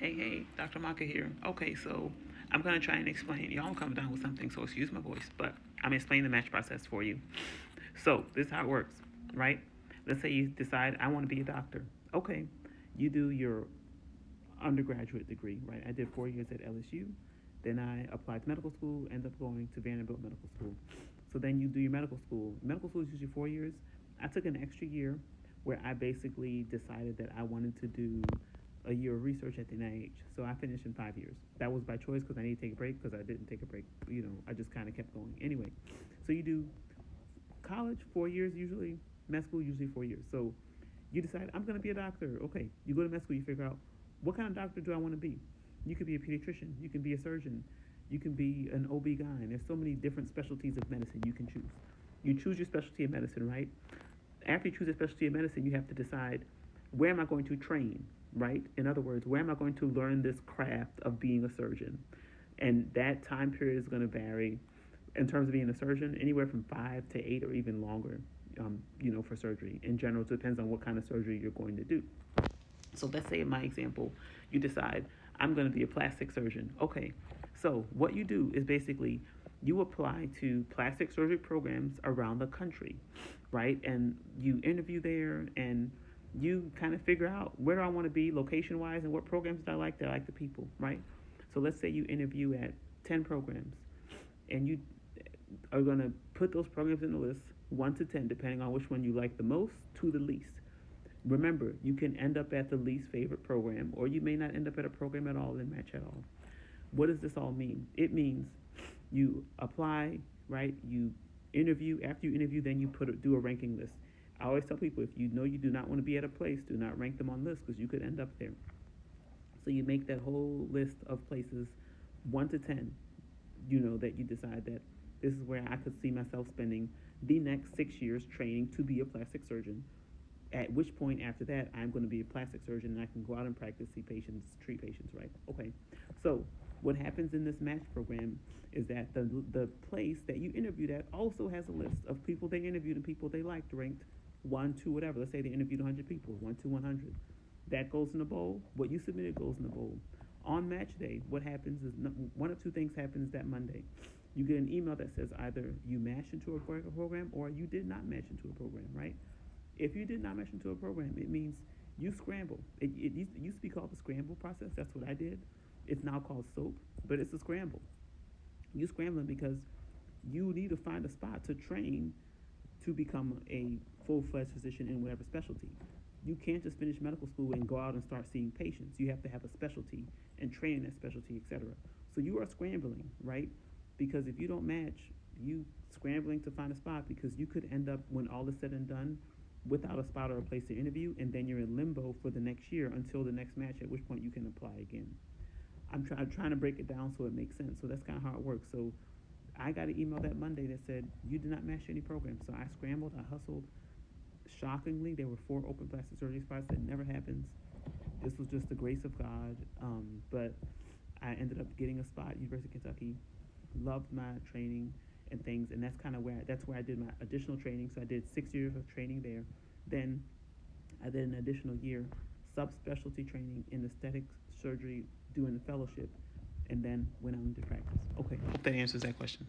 Hey, Dr. Amaka here. Okay, so I'm going to try and explain. Y'all come down with something, so excuse my voice, but I'm explaining the match process for you. So, this is how it works, right? Let's say you decide, I want to be a doctor. Okay, you do your undergraduate degree, right? I did 4 years at LSU. Then I applied to medical school, ended up going to Vanderbilt Medical School. So then you do your medical school. Medical school is usually 4 years. I took an extra year where I basically decided that I wanted to do a year of research at the NIH. So I finished in 5 years. That was by choice because I needed to take a break because I didn't take a break. I just kind of kept going. Anyway, so you do college 4 years usually, med school usually 4 years. So you decide I'm going to be a doctor. Okay, you go to med school, you figure out what kind of doctor do I want to be. You could be a pediatrician, you can be a surgeon, you can be an OB-GYN. There's so many different specialties of medicine you can choose. You choose your specialty of medicine, right? After you choose a specialty of medicine, you have to decide where am I going to train, right? In other words, where am I going to learn this craft of being a surgeon? And that time period is going to vary in terms of being a surgeon, anywhere from 5 to 8 or even longer, for surgery. In general, it depends on what kind of surgery you're going to do. So let's say in my example, you decide I'm going to be a plastic surgeon. Okay, so what you do is basically you apply to plastic surgery programs around the country, right? And you interview there and you kind of figure out where do I want to be location wise and what programs do I like. I like the people, right? So let's say you interview at 10 programs and you are going to put those programs in the list 1 to 10, depending on which one you like the most to the least. Remember, you can end up at the least favorite program, or you may not end up at a program at all and match at all. What does this all mean? It means you apply, right? You interview. After you interview, then you do a ranking list. I always tell people if you know you do not want to be at a place, do not rank them on lists because you could end up there. So you make that whole list of places 1 to 10. That you decide that this is where I could see myself spending the next 6 years training to be a plastic surgeon. At which point after that, I'm going to be a plastic surgeon and I can go out and practice, see patients, treat patients, right? Okay. So what happens in this match program is that the place that you interviewed at also has a list of people they interviewed and people they liked, ranked 1 to whatever. Let's say they interviewed 100 people, 1 to 100. That goes in the bowl. What you submitted goes in the bowl. On match day, what happens is one of two things happens that Monday. You get an email that says either you matched into a program or you did not match into a program, right? If you did not match into a program, it means you scramble. It used to be called the scramble process. That's what I did. It's now called SOAP, but it's a scramble. You scrambling because you need to find a spot to train to become a full-fledged physician in whatever specialty. You can't just finish medical school and go out and start seeing patients. You have to have a specialty and train in that specialty, etc. So you are scrambling, right? Because if you don't match, you scrambling to find a spot because you could end up, when all is said and done, without a spot or a place to interview, and then you're in limbo for the next year until the next match, at which point you can apply again. I'm trying to break it down so it makes sense. So that's kind of how it works. So I got an email that Monday that said, you did not match any program. So I scrambled, I hustled. Shockingly, there were 4 open plastic surgery spots. That never happens. This was just the grace of God. But I ended up getting a spot at University of Kentucky. Loved my training and things, and that's where I did my additional training. So I did 6 years of training there. Then I did an additional year subspecialty training in aesthetic surgery doing the fellowship, and then went out into practice. Okay, hope that answers that question.